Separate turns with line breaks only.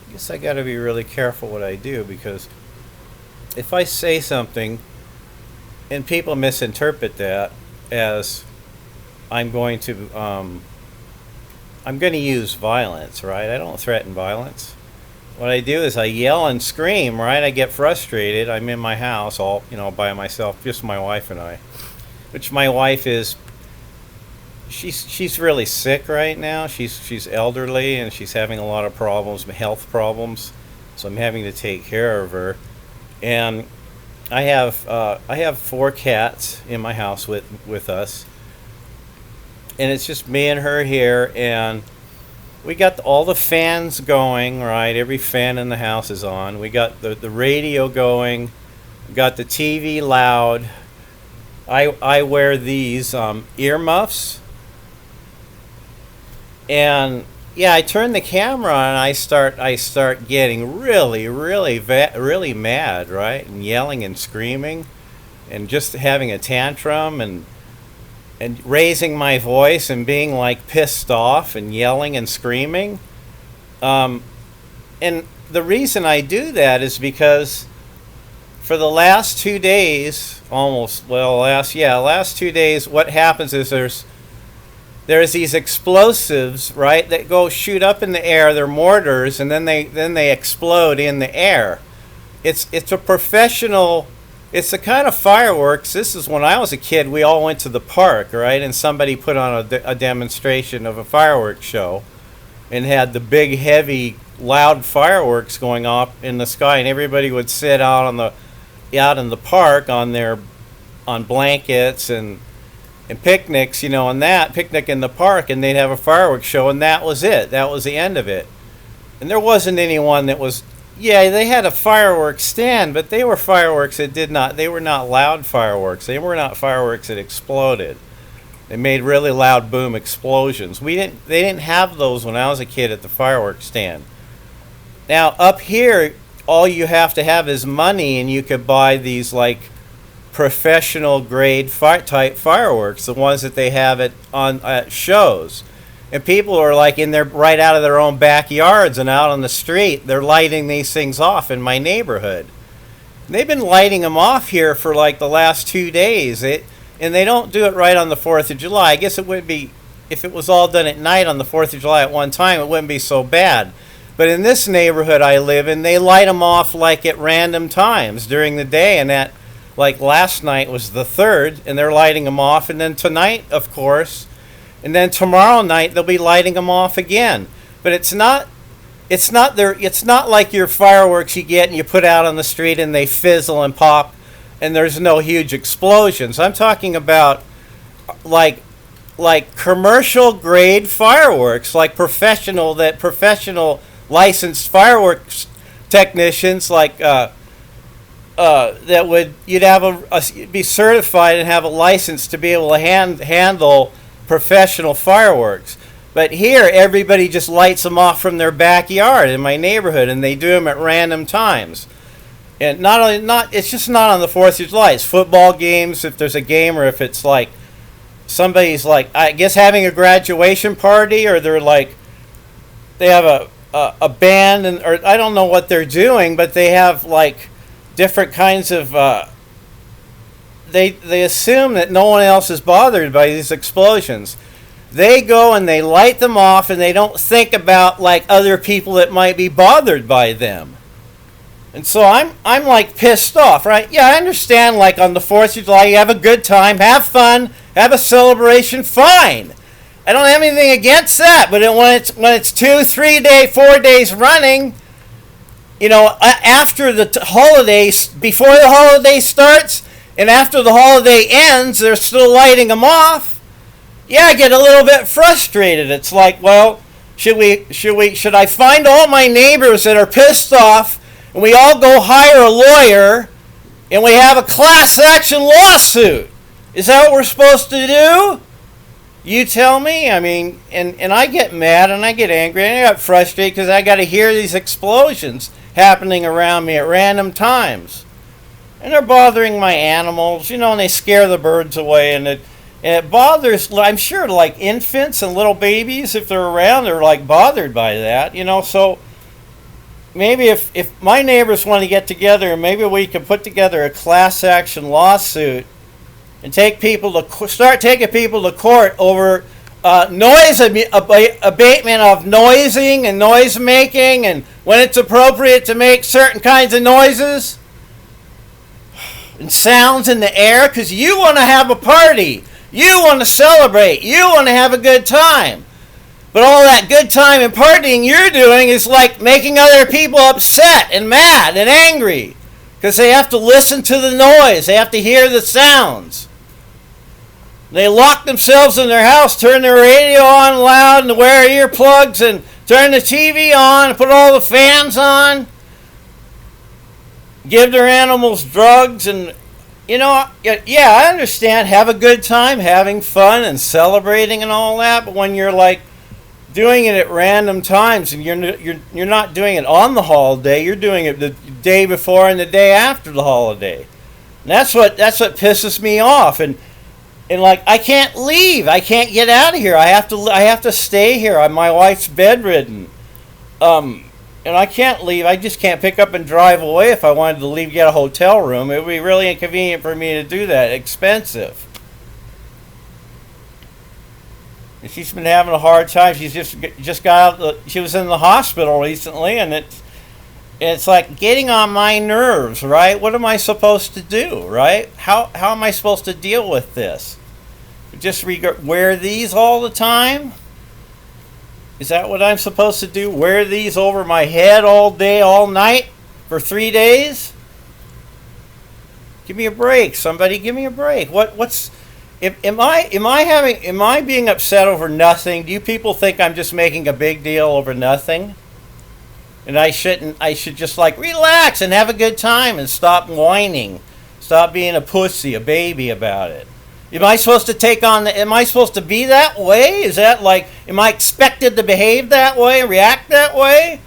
I guess I got to be really careful what I do because if I say something and people misinterpret that as I'm going to I'm going to use violence, right? I don't threaten violence. What I do is I yell and scream, right? I get frustrated. I'm in my house all, by myself, just my wife and I. Which my wife is she's really sick right now. She's elderly and she's having a lot of problems, health problems. So I'm having to take care of her. And I have four cats in my house with us, and it's just me and her here, and we got all the fans going, right? Every fan in the house is on. We got the radio going. We got the TV loud. I wear these earmuffs, and yeah, I turn the camera on and I start getting really mad, right? And yelling and screaming and just having a tantrum and raising my voice and being like pissed off and yelling and screaming. Um, and the reason I do that is because for the last 2 days, last 2 days, what happens is there's these explosives, right, that go shoot up in the air. They're mortars, and then they explode in the air. It's a professional. It's the kind of fireworks. This is when I was a kid. We all went to the park, right, and somebody put on a demonstration of a fireworks show, and had the big, heavy, loud fireworks going off in the sky, and everybody would sit out in the park on blankets and picnics, and that picnic in the park, and they'd have a fireworks show, and that was it. That was the end of it. And there wasn't anyone that was, yeah, they had a fireworks stand, but they were fireworks that they were not loud fireworks. They were not fireworks that exploded. They made really loud boom explosions. They didn't have those when I was a kid at the fireworks stand. Now up here, all you have to have is money, and you could buy these like professional grade type fireworks, the ones that they have at shows. And people are like in their right out of their own backyards and out on the street. They're lighting these things off in my neighborhood. And they've been lighting them off here for like the last 2 days. And they don't do it right on the 4th of July. I guess it would be, if it was all done at night on the 4th of July at one time, it wouldn't be so bad. But in this neighborhood I live in, they light them off like at random times during the day, and like last night was the 3rd, and they're lighting them off, and then tonight, of course, and then tomorrow night they'll be lighting them off again. But it's not like your fireworks you get and you put out on the street and they fizzle and pop, and there's no huge explosions. I'm talking about like commercial grade fireworks, like professional licensed fireworks technicians, like you'd have be certified and have a license to be able to handle professional fireworks. But here, everybody just lights them off from their backyard in my neighborhood, and they do them at random times. And it's just not on the 4th of July. It's football games, if there's a game, or if it's like somebody's like, I guess, having a graduation party, or they have a band, or I don't know what they're doing, but they have like different kinds of they assume that no one else is bothered by these explosions. They go and they light them off, and they don't think about like other people that might be bothered by them. And so I'm like pissed off, right? Yeah, I understand, like on the 4th of July you have a good time, have fun, have a celebration, fine. I don't have anything against that. But when it's 2, 3 days, 4 days running, after the holidays, before the holiday starts, and after the holiday ends, they're still lighting them off. Yeah, I get a little bit frustrated. It's like, well, should I find all my neighbors that are pissed off, and we all go hire a lawyer, and we have a class action lawsuit? Is that what we're supposed to do? You tell me. I mean, and I get mad and I get angry and I get frustrated because I got to hear these explosions happening around me at random times. And they're bothering my animals, and they scare the birds away, and it bothers, I'm sure, like infants and little babies, if they're around, they're like bothered by that, so maybe if my neighbors want to get together, maybe we can put together a class action lawsuit and start taking people to court over noise abatement of noising and noise making, and when it's appropriate to make certain kinds of noises and sounds in the air, because you want to have a party, you want to celebrate, you want to have a good time. But all that good time and partying you're doing is like making other people upset and mad and angry because they have to listen to the noise, they have to hear the sounds. They lock themselves in their house, turn their radio on loud and wear earplugs and turn the TV on and put all the fans on. Give their animals drugs and, yeah, I understand. Have a good time, having fun and celebrating and all that. But when you're like doing it at random times and you're not doing it on the holiday, you're doing it the day before and the day after the holiday. And that's what pisses me off. And like, I can't leave. I can't get out of here. I have to stay here. My wife's bedridden. And I can't leave. I just can't pick up and drive away. If I wanted to leave, get a hotel room, it would be really inconvenient for me to do that. Expensive. And she's been having a hard time. She's just got out. She was in the hospital recently, and it's like getting on my nerves, right? What am I supposed to do, right? How am I supposed to deal with this? Just wear these all the time? Is that what I'm supposed to do? Wear these over my head all day, all night for 3 days? Give me a break. Somebody give me a break. Am I being upset over nothing? Do you people think I'm just making a big deal over nothing? And I should just like relax and have a good time and stop whining. Stop being a pussy, a baby about it. Am I supposed to be that way? Is that like, am I expected to behave that way, react that way?